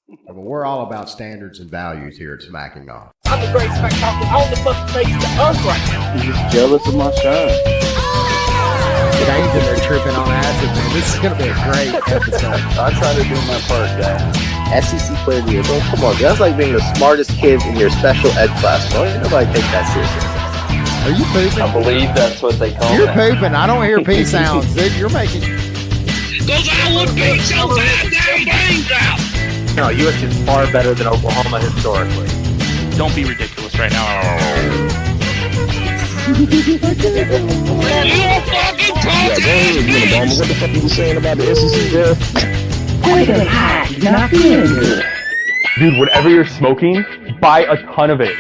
But we're all about standards and values here at Smacking Off. I'm the great smack talker on the fucking face of the earth right now. You're just jealous of my shine. Dane's in there tripping on acid, man. This is going to be a great episode. I try to do my part, guys. SEC player of the year, bro. Come on, that's like being the smartest kid in your special ed class. Don't nobody take that seriously. Are you pooping? I believe that's what they call You're that. pooping. I don't hear pee sounds, dude. You're making... Those Iowa beats so goddamn brains out. No, USC is far better than Oklahoma historically. Don't be ridiculous right now. You fucking talking? What the fuck are you saying about the SEC, bro? Dude, whatever you're smoking, buy a ton of it.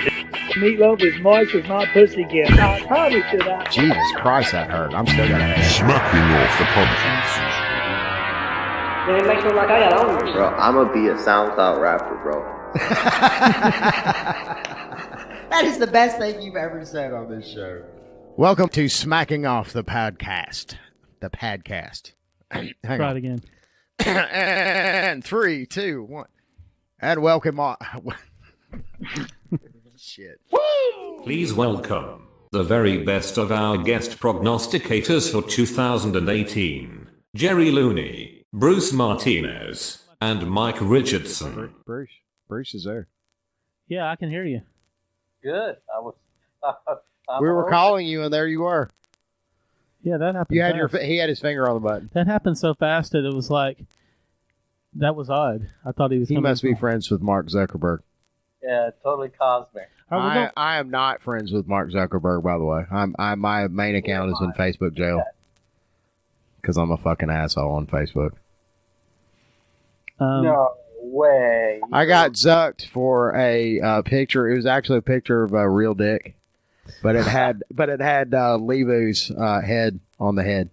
Meatloaf is moist as my pussy gets. I promise you that. Jesus Christ, that hurt. I'm still going to have it. Smacking off the pumpkins. Bro, I'm gonna be a SoundCloud rapper, bro. That is the best thing you've ever said on this show. Welcome to Smacking Off the Podcast. The Padcast. Hang Try on. it again. And 3, 2, 1. And welcome on. Shit. Please welcome the very best of our guest prognosticators for 2018, Jerry Looney, Bruce Martinez, and Mike Richardson. Bruce is there. Yeah, I can hear you. Good. We were calling you, and there you were. Yeah, that happened. You had fast. he had his finger on the button. That happened so fast that it was like, that was odd. I thought he was. He coming must be from- friends with Mark Zuckerberg. Yeah, totally cosmic. I am not friends with Mark Zuckerberg, by the way. My main account is in Facebook jail because I'm a fucking asshole on Facebook. No way. I got zucked for a picture. It was actually a picture of a real dick, but it had Lebu's head on the head.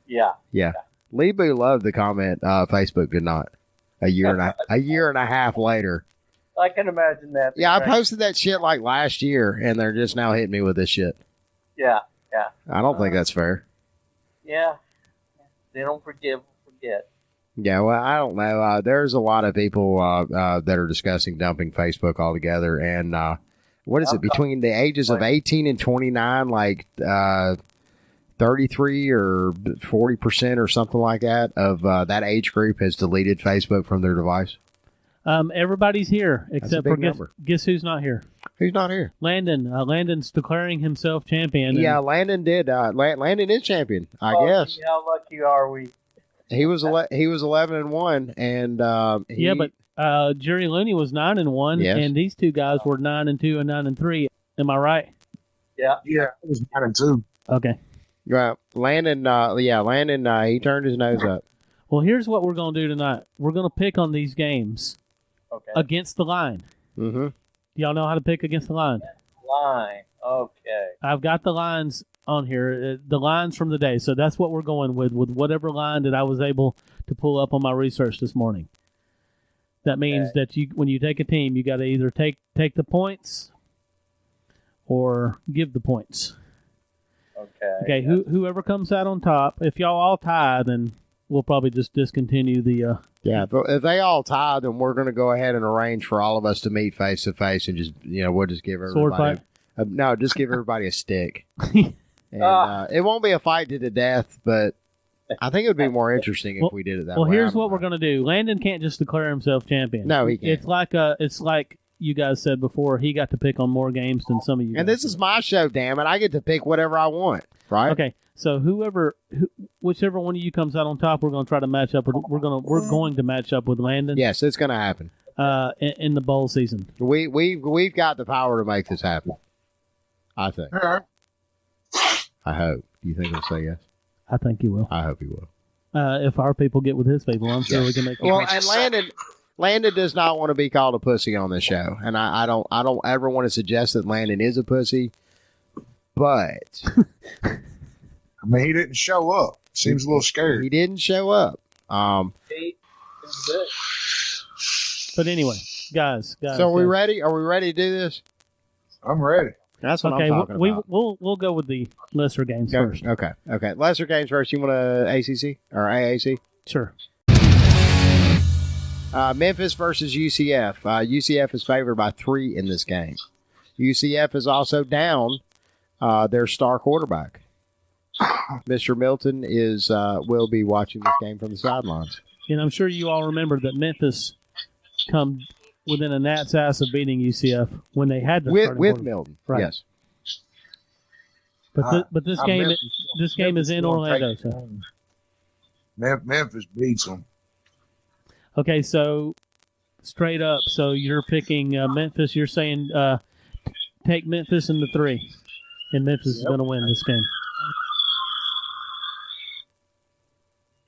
Yeah. Yeah, Lebu loved the comment. Facebook did not. A year and a half later. I can imagine that. Yeah, I posted that shit like last year, and they're just now hitting me with this shit. Yeah. I don't think that's fair. Yeah. They don't forget. Yeah, well, I don't know. There's a lot of people that are discussing dumping Facebook altogether, and what is it, between the ages of 18 and 29, like 33 or 40% or something like that of that age group has deleted Facebook from their device? Everybody's here except for guess who's not here? Who's not here? Landon. Landon's declaring himself champion. Yeah, Landon did. Landon is champion, I guess. How lucky are we? He was 11-1, and but Jerry Looney was 9-1, Yes. and these two guys were 9-2 and 9-3. Am I right? Yeah. Yeah, it was 9-2. Okay. right, Landon. He turned his nose up. Well, here's what we're going to do tonight. We're going to pick on these games against the line. Mm-hmm. Y'all know how to pick against the line? Line. Okay. I've got the lines on here, the lines from the day. So that's what we're going with whatever line that I was able to pull up on my research this morning. That means that when you take a team, you got to either take the points or give the points. Okay. Whoever comes out on top, if y'all all tie, then we'll probably just discontinue the. Yeah, but if they all tie, then we're going to go ahead and arrange for all of us to meet face to face and just we'll just give everybody Sword fight? No, just give everybody a stick. And it won't be a fight to the death, but I think it would be more interesting if we did it that way. Well, here's what we're going to do. Landon can't just declare himself champion. No, he can't. It's like you guys said before. He got to pick on more games than some of you. And guys this is my show, damn it! I get to pick whatever I want, right? Okay, so whichever one of you comes out on top, we're going to try to match up. We're going to match up with Landon. Yes, it's going to happen. In the bowl season, we've got the power to make this happen. I think. I hope. Do you think he'll say yes? I think he will. I hope he will. If our people get with his people, I'm sure we can make it. Well, and Landon does not want to be called a pussy on this show, and I don't ever want to suggest that Landon is a pussy, but I mean, he didn't show up. Seems a little scary. He didn't show up. But anyway, guys. So are we ready? Are we ready to do this? I'm ready. That's what I'm talking about. We'll go with the lesser games first. Okay. Lesser games first. You want a ACC or AAC? Sure. Memphis versus UCF. UCF is favored by 3 in this game. UCF is also down their star quarterback. Mr. Milton will be watching this game from the sidelines. And I'm sure you all remember that Memphis come within a gnat's ass of beating UCF when they had the with Milton. Right. Yes. But this game is in Orlando. So. Memphis beats them. Okay, so straight up, so you're picking Memphis. You're saying take Memphis in the 3, and Memphis is going to win this game.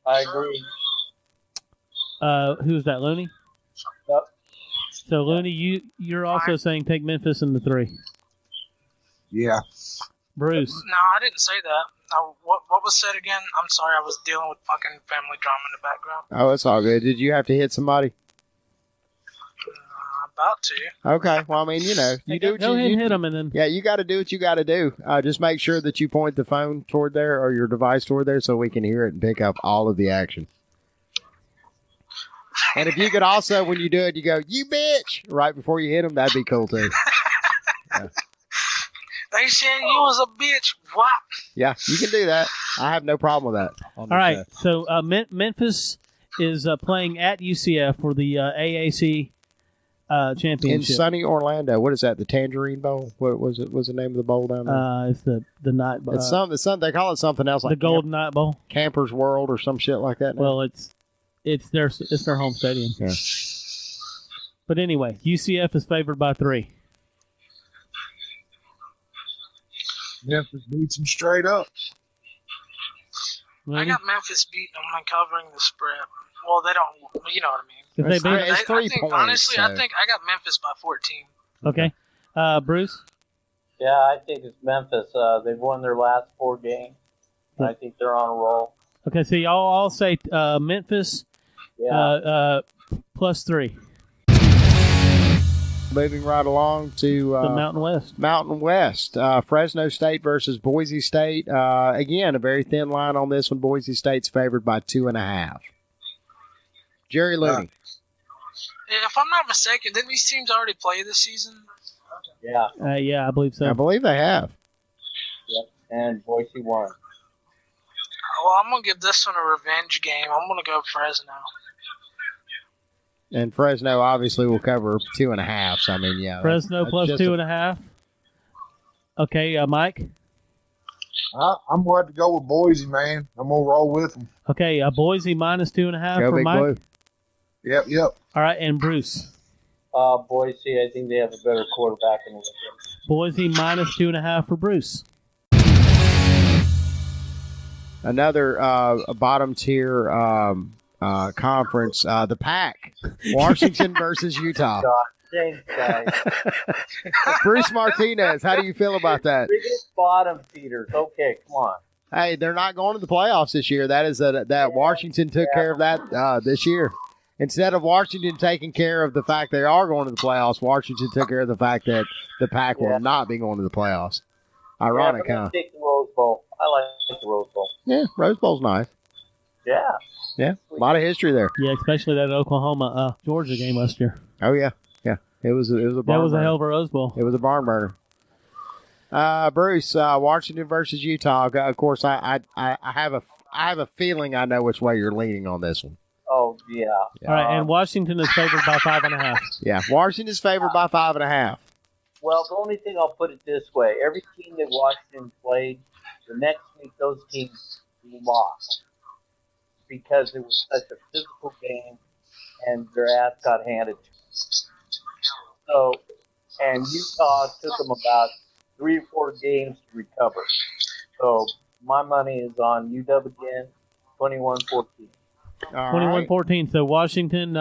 I agree. Who's that, Looney? Yep. So Looney, you're also saying take Memphis in the 3. Yeah. Bruce. No, I didn't say that. No, what was said again? I'm sorry, I was dealing with fucking family drama in the background. Oh, it's all good. Did you have to hit somebody? About to. Okay. Well, I mean, you know, you do what Go you ahead and hit them, and then. Yeah, you got to do what you got to do. Just make sure that you point the phone toward there or your device toward there so we can hear it and pick up all of the action. And if you could also, when you do it, you go, "You bitch!" right before you hit them, that'd be cool too. Yeah. They said you was a bitch. What? Yeah, you can do that. I have no problem with that. All right. So Memphis is playing at UCF for the AAC championship. In sunny Orlando. What is that? The Tangerine Bowl? What was it? What's the name of the bowl down there? It's the night. It's some. They call it something else, like the Golden Night Bowl, Campers World, or some shit like that. Now. Well, it's their home stadium. Yeah. But anyway, UCF is favored by 3. Memphis beats them straight up. I got Memphis beating them and covering the spread. Well, they don't. You know what I mean. It's 3 points. Honestly, I think I got Memphis by 14. Okay. Bruce? Yeah, I think it's Memphis. They've won their last 4 games. I think they're on a roll. Okay, so y'all all say Memphis plus 3. Moving right along to the Mountain West. Mountain West. Fresno State versus Boise State. Again, a very thin line on this one. Boise State's favored by 2.5. Jerry Looney. If I'm not mistaken, didn't these teams already play this season? Yeah. Yeah, I believe so. I believe they have. Yep. And Boise won. Well, I'm going to give this one a revenge game. I'm going to go Fresno. And Fresno obviously will cover 2.5. So, I mean, yeah. Fresno plus 2.5. Okay, Mike? I'm going to go with Boise, man. I'm going to roll with them. Okay, Boise minus 2.5 Go for Big Mike. Blue. Yep. All right, and Bruce? Boise, I think they have a better quarterback in the league. Boise minus 2.5 for Bruce. Another bottom tier conference, the Pac, Washington versus Utah. God, thanks, guys. Bruce Martinez, how do you feel about that? Biggest bottom feeders. Okay, come on. Hey, they're not going to the playoffs this year. That is that Washington took care of that this year. Instead of Washington taking care of the fact they are going to the playoffs, Washington took care of the fact that the Pac will not be going to the playoffs. Ironic, huh? Take the Rose Bowl. I like the Rose Bowl. Yeah, Rose Bowl's nice. Yeah. Yeah, a lot of history there. Yeah, especially that Oklahoma Georgia game last year. Oh yeah. It was a barn That was burner. a hell of a Rose Bowl. It was a barn burner. Bruce, Washington versus Utah. Of course, I have a feeling I know which way you're leaning on this one. Oh yeah. All right, and Washington is favored by 5.5. Yeah, Washington is favored by 5.5. Well, the only thing, I'll put it this way: every team that Washington played, the next week those teams lost because it was such a physical game and their ass got handed to them. So, and Utah took them about 3 or 4 games to recover. So my money is on UW again, 21-14. 21-14. So Washington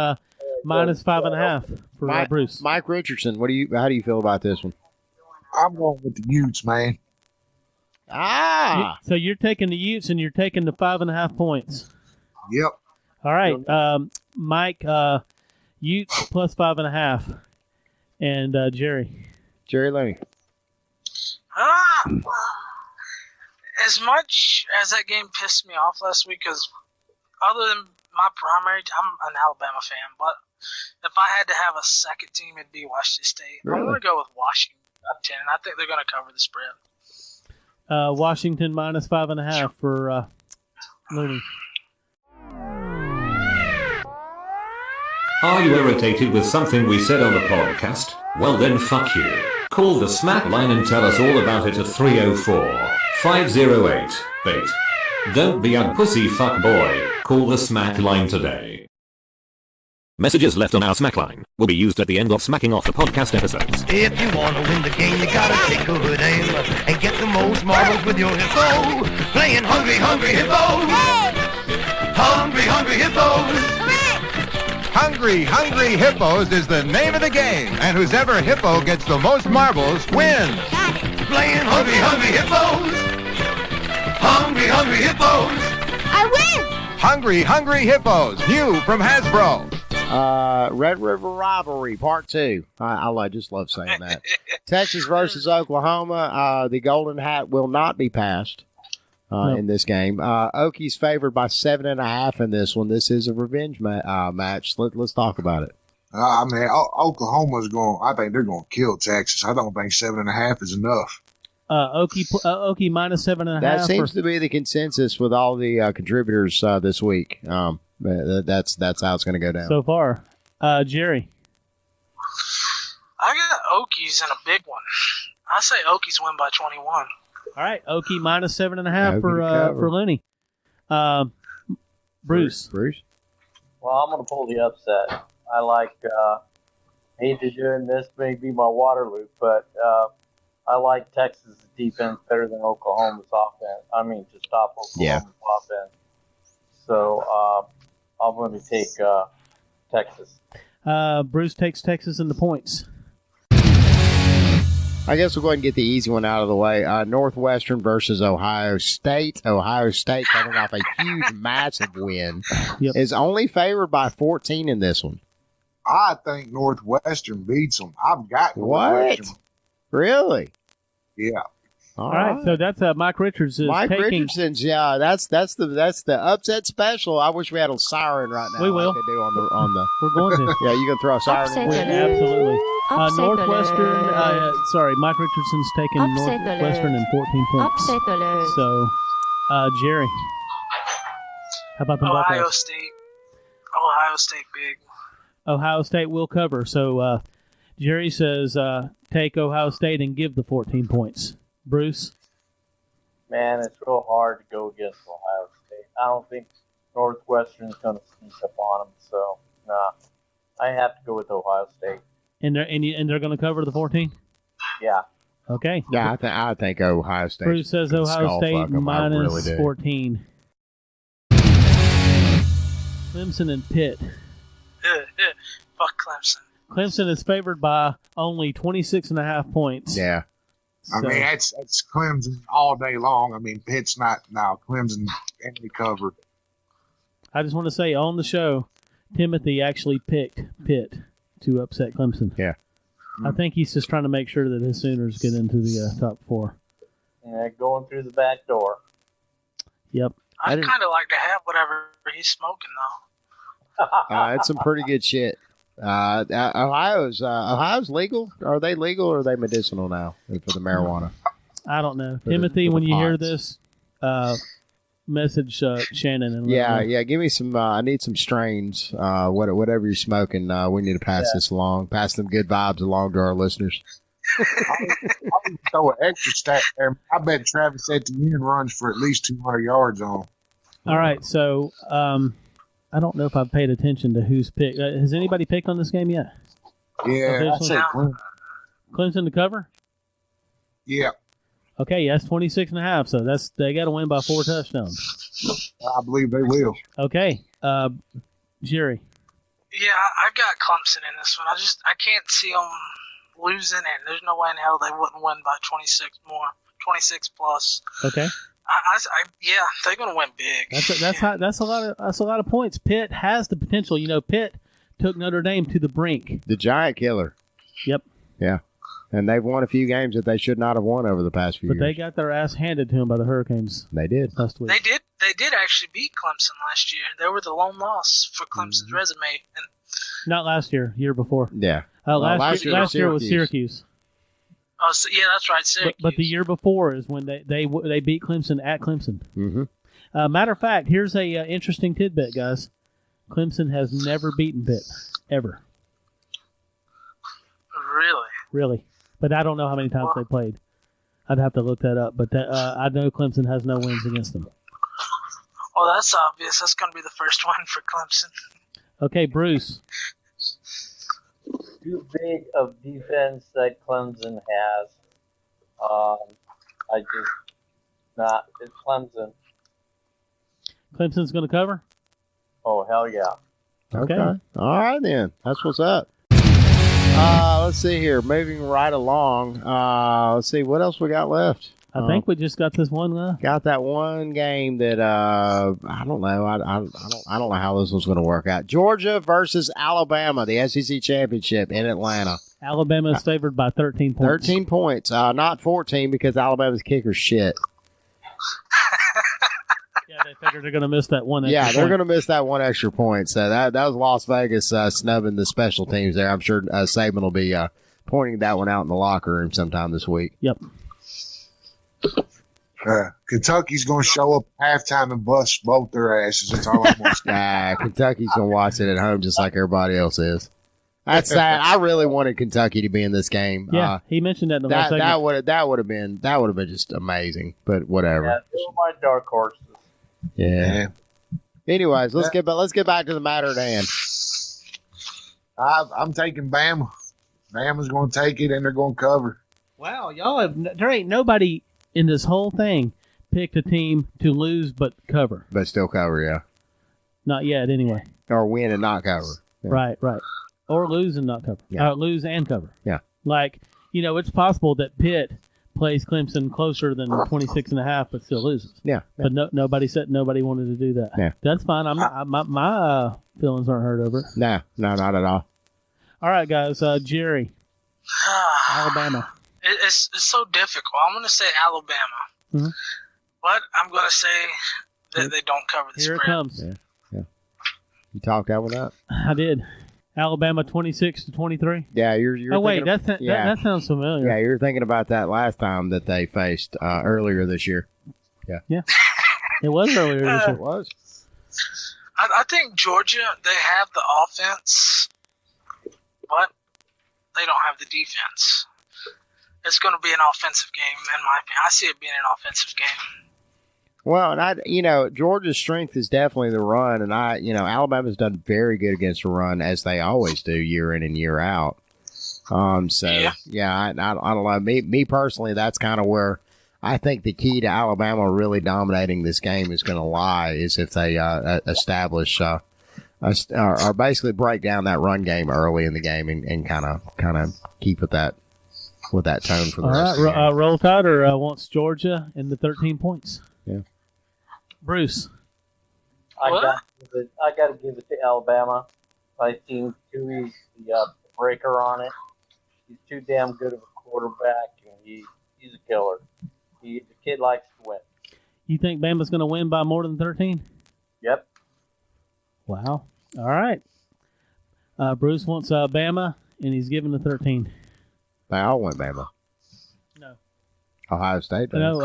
minus 5.5 for Bruce. Mike Richardson, how do you feel about this one? I'm going with the Utes, man. So you're taking the Utes and you're taking the 5.5 points. Yep. All right, Mike, Utes plus 5.5, and Jerry Looney. As much as that game pissed me off last week, because other than my primary, I'm an Alabama fan, but if I had to have a second team, it'd be Washington State. Really? I'm going to go with Washington. I think they're going to cover the spread. Washington minus 5.5 for Looney. Are you irritated with something we said on the podcast? Well then fuck you. Call the smack line and tell us all about it at 304-508-BAIT. Don't be a pussy fuck boy. Call the smack line today. Messages left on our smack line will be used at the end of smacking off the podcast episodes. If you want to win the game, you gotta take a good aim and get the most marbles with your hippo. Playing Hungry Hungry Hippos. Hungry Hungry Hippos. Hungry Hungry Hippos is the name of the game, and whoever hippo gets the most marbles wins. Playing Hungry Hungry Hippos. Hungry Hungry Hippos. I win. Hungry Hungry Hippos, new from Hasbro. Red River Rivalry, Part 2. I just love saying that. Texas versus Oklahoma. The Golden Hat will not be passed in this game. Okies favored by 7.5 in this one. This is a revenge match. Let's talk about it. Oklahoma's I think they're going to kill Texas. I don't think 7.5 is enough. Okie minus 7.5. That seems to be the consensus with all the contributors this week. That's how it's going to go down so far. Jerry, I got Okies in a big one. I say Okies win by 21. All right, Okie minus 7.5 for Looney. Bruce. Well, I'm going to pull the upset. I like, hate to doing this, may be my Waterloo, but I like Texas' defense better than Oklahoma's offense. I mean, to stop Oklahoma's offense. So I'm going to take Texas. Bruce takes Texas in the points. I guess we'll go ahead and get the easy one out of the way. Northwestern versus Ohio State. Ohio State coming off a huge, massive win. Is only favored by 14 in this one. I think Northwestern beats them. I've got Northwestern. What? Really? Yeah. All right. So that's Mike Richards. Richardson's. Yeah, that's the upset special. I wish we had a siren right now. We will. Like they do on the. We're going to. Yeah, you gonna throw a siren? Absolutely. Northwestern. Mike Richardson's taking Northwestern in 14 points. So, Jerry, how about the Ohio Buckeyes? State. Ohio State big. Ohio State will cover. So, Jerry says take Ohio State and give the 14 points. Bruce? Man, it's real hard to go against Ohio State. I don't think Northwestern's going to sneak up on them. So, I have to go with Ohio State. And they're going to cover the 14? Yeah. Okay. Yeah, I think Ohio State. Bruce says Ohio State minus 14. Clemson and Pitt. Fuck Clemson. Clemson is favored by only 26.5 points. Yeah. I mean, that's Clemson all day long. I mean, Pitt's not now. Clemson can be covered. I just want to say on the show, Timothy actually picked Pitt to upset Clemson. Yeah. I think he's just trying to make sure that his Sooners get into the top 4. Yeah, going through the back door. Yep. I'd kind of like to have whatever he's smoking, though. It's some pretty good shit. Ohio's legal. Are they legal or are they medicinal now for the marijuana? I don't know. Timothy, when you hear this, message Shannon. And yeah. Give me some. I need some strains. Whatever you're smoking, we need to pass this along. Pass them good vibes along to our listeners. I'll throw an extra stat there. I bet Travis Etienne runs for at least 200 yards on. All right, so I don't know if I've paid attention to who's picked. Has anybody picked on this game yet? Yeah, I said Clemson to cover? Yeah. Okay, that's 26.5, so they got to win by 4 touchdowns. I believe they will. Okay, Jerry. Yeah, I got Clemson in this one. I can't see them losing, and there's no way in hell they wouldn't win by 26 plus. Okay. Yeah, they're gonna win big. That's a lot of points. Pitt has the potential. Pitt took Notre Dame to the brink. The giant killer. Yep. Yeah. And they've won a few games that they should not have won over the past few But years. they got their ass handed to them by the Hurricanes. They did. Last week. They did actually beat Clemson last year. They were the lone loss for Clemson's resume. And Not last year, year before. Yeah. Last year was Syracuse. oh, so, yeah, that's right, Syracuse. But the year before is when they beat Clemson at Clemson. Mm-hmm. Matter of fact, here's a interesting tidbit, guys. Clemson has never beaten Pitt, ever. Really. But I don't know how many times they played. I'd have to look that up. But I know Clemson has no wins against them. Well, that's obvious. That's going to be the first one for Clemson. Okay, Bruce. Too big of defense that Clemson has. I just not. It's Clemson. Clemson's going to cover? Oh, hell yeah. Okay. All right, then. That's what's up. Let's see here. Moving right along. Let's see. What else we got left? I think we just got this one. Got that one game that I don't know. I don't know how this one's going to work out. Georgia versus Alabama, the SEC championship in Atlanta. Alabama is favored by 13 points. 13 points, not 14 because Alabama's kicker's shit. Yeah, they figured they're going to miss that one extra Yeah, they're point. going to miss that one extra point. So that was Las Vegas snubbing the special teams there. I'm sure Saban will be pointing that one out in the locker room sometime this week. Yep. Kentucky's going to show up at halftime and bust both their asses. That's all I want to say. Kentucky's going to watch it at home just like everybody else is. That's sad. I really wanted Kentucky to be in this game. Yeah, he mentioned that in the last segment. That would have been just amazing. But whatever. Yeah, two of my dark horses. Yeah. Anyways, let's get back to the matter at hand. I'm taking Bama. Bama's going to take it, and they're going to cover. Wow, there ain't nobody in this whole thing picked a team to lose but cover. But still cover, yeah. Not yet, anyway. Or win and not cover. Yeah. Right. Or lose and not cover. Yeah. Lose and cover. Yeah. Like, it's possible that Pitt plays Clemson closer than 26.5 but still loses. Yeah. But nobody wanted to do that. Yeah. That's fine. My feelings aren't hurt over it. No, not at all. All right, guys. Jerry. Alabama. It's so difficult. I'm going to say Alabama. Mm-hmm. But I'm going to say that they don't cover the Here spread. it comes. Yeah. You talked that one up. I did. Alabama 26-23. Yeah, you're. Oh wait, that sounds familiar. Yeah, you were thinking about that last time that they faced earlier this year. Yeah. It was earlier this year. It was. I think Georgia, they have the offense, but they don't have the defense. It's going to be an offensive game, in my opinion. I see it being an offensive game. Well, and Georgia's strength is definitely the run, and Alabama's done very good against the run as they always do year in and year out. I don't know. Me personally, that's kind of where I think the key to Alabama really dominating this game is going to lie is if they establish or basically break down that run game early in the game and kind of keep with that tone for the rest of the game. Roll Tide wants Georgia in the 13 points. Yeah. Bruce. I got to give it to Alabama. I think Tui's the breaker on it. He's too damn good of a quarterback, and he's a killer. The kid likes to win. You think Bama's going to win by more than 13? Yep. Wow. All right. Bruce wants Bama, and he's giving the 13. They all want Bama. No. Ohio State does. No,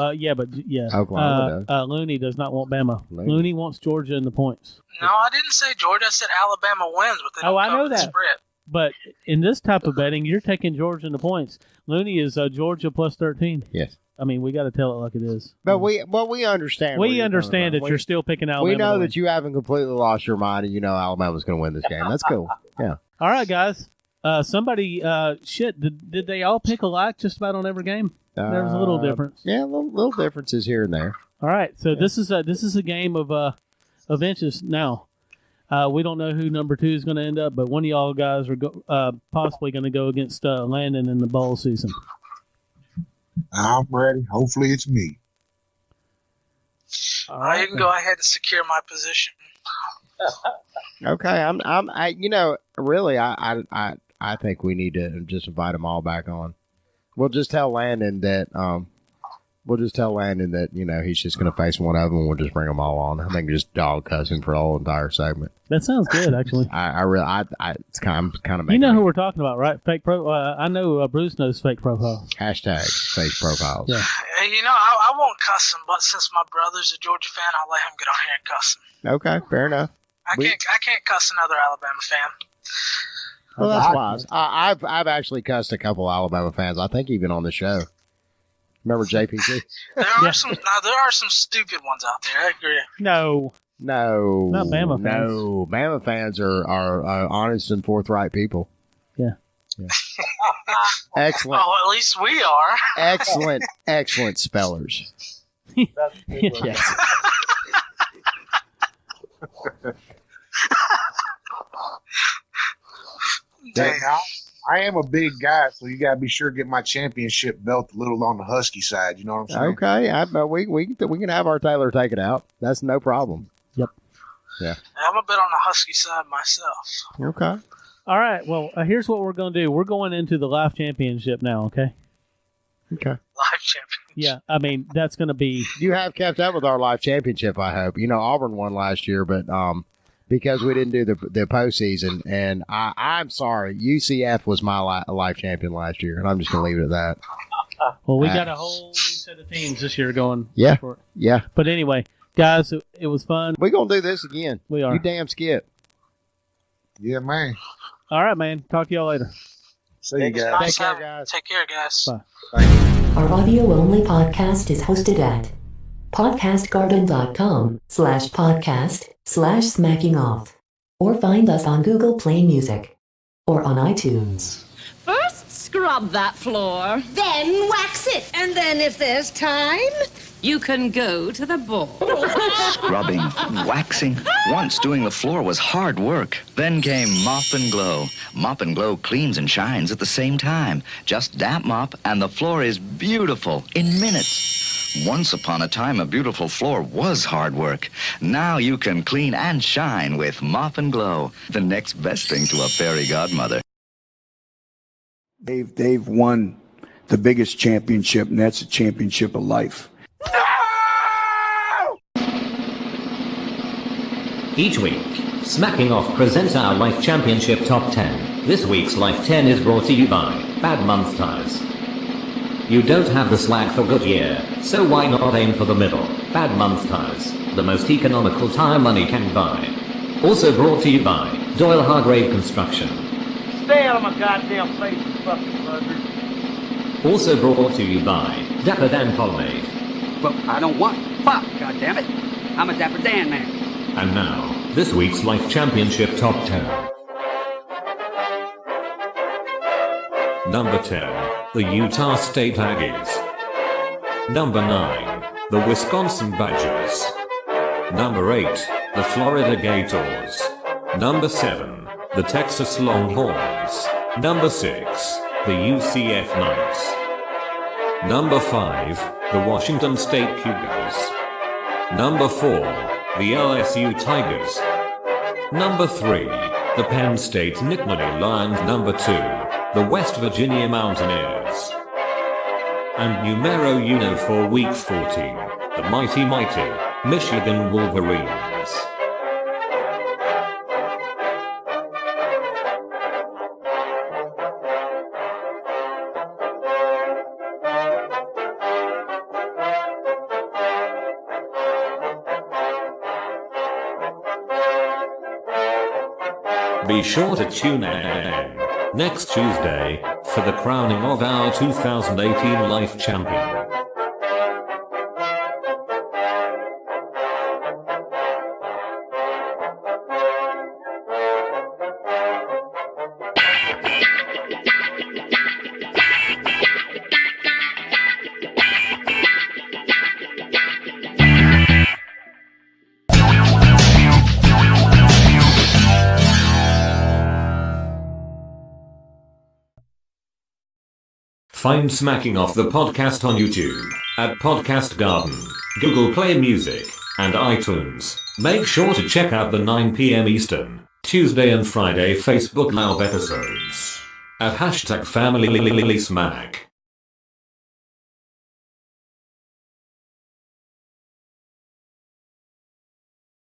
Oklahoma does. Looney does not want Bama. Looney wants Georgia in the points. No, I didn't say Georgia. I said Alabama wins, but they don't I know cover the that. spread. But in this type of betting, you're taking Georgia in the points. Looney is Georgia plus 13. Yes. I mean, we got to tell it like it is. But we understand. We understand that you're still picking Alabama. We know that you haven't completely lost your mind, and you know Alabama's going to win this game. That's cool. Yeah. All right, guys. Somebody, did they all pick alike just about on every game? There was a little difference. Yeah, little differences here and there. All right, so this is a game of inches now. We don't know who number 2 is going to end up, but one of y'all guys are possibly going to go against Landon in the bowl season. I'm ready. Hopefully, it's me. All right, you can go ahead and secure my position. Okay, I think we need to just invite them all back on. We'll just tell Landon that he's just going to face one of them. And we'll just bring them all on. I think just dog cussing for the whole entire segment. That sounds good, actually. It's kind of. You know who we're talking about, right? Fake pro. I know Bruce knows fake profiles. Hashtag fake profiles. Yeah. I won't cuss him, but since my brother's a Georgia fan, I'll let him get on here and cuss him. Okay, fair enough. I can't cuss another Alabama fan. Well, that's wise. I've actually cussed a couple Alabama fans. I think even on the show. Remember JPC? There are some stupid ones out there. I agree. No, not Bama fans. No, Bama fans are honest and forthright people. Yeah. Excellent. Oh, at least we are. excellent spellers. Yes. Now, I am a big guy, so you gotta be sure to get my championship belt a little on the husky side. You know what I'm saying? Okay, we can have our Taylor take it out. That's no problem. Yep. Yeah. I'm a bit on the husky side myself. Okay. All right. Well, here's what we're going to do. We're going into the live championship now. Okay. Okay. Live championship. Yeah. I mean, that's going to be. You have kept up with our live championship, I hope. Auburn won last year, but because we didn't do the postseason, and I'm sorry, UCF was my live champion last year, and I'm just going to leave it at that. Well, we got a whole new set of teams this year going. Yeah. For it. Yeah. But anyway, guys, it was fun. We're going to do this again. We are. You damn skip. Yeah, man. All right, man. Talk to y'all later. See you guys. Take care, guys. Take care, guys. Bye. Our audio-only podcast is hosted at podcastgarden.com/podcast/smackingoff. Or find us on Google Play Music or on iTunes. First, scrub that floor. Then wax it. And then if there's time, you can go to the ball. Scrubbing, waxing. Once doing the floor was hard work. Then came Mop and Glow. Mop and Glow cleans and shines at the same time. Just damp mop and the floor is beautiful in minutes. Once upon a time, a beautiful floor was hard work. Now you can clean and shine with Mop and Glow. The next best thing to a fairy godmother. They've won the biggest championship, and that's a championship of life. Each week, Smacking Off presents our Life Championship Top 10. This week's Life 10 is brought to you by Bad Month Tires. You don't have the slack for Goodyear, so why not aim for the middle? Bad Month Tires, the most economical tire money can buy. Also brought to you by Doyle Hargrave Construction. Stay out of my goddamn face, you fucking buzzard. Also brought to you by Dapper Dan Pomade. Well, I don't want fuck, goddammit. I'm a Dapper Dan man. And now, this week's Life Championship Top 10. Number 10, the Utah State Aggies. Number 9, the Wisconsin Badgers. Number 8, the Florida Gators. Number 7, the Texas Longhorns. Number 6, the UCF Knights. Number 5, the Washington State Cougars. Number 4, the LSU Tigers. Number 3, the Penn State Nittany Lions. Number 2, the West Virginia Mountaineers. And numero uno for week 14, the mighty Michigan Wolverines. Be sure to tune in next Tuesday for the crowning of our 2018 Life Champion. Find Smacking Off the podcast on YouTube, at Podcast Garden, Google Play Music, and iTunes. Make sure to check out the 9 p.m. Eastern, Tuesday and Friday Facebook Live episodes at #FamilySmack.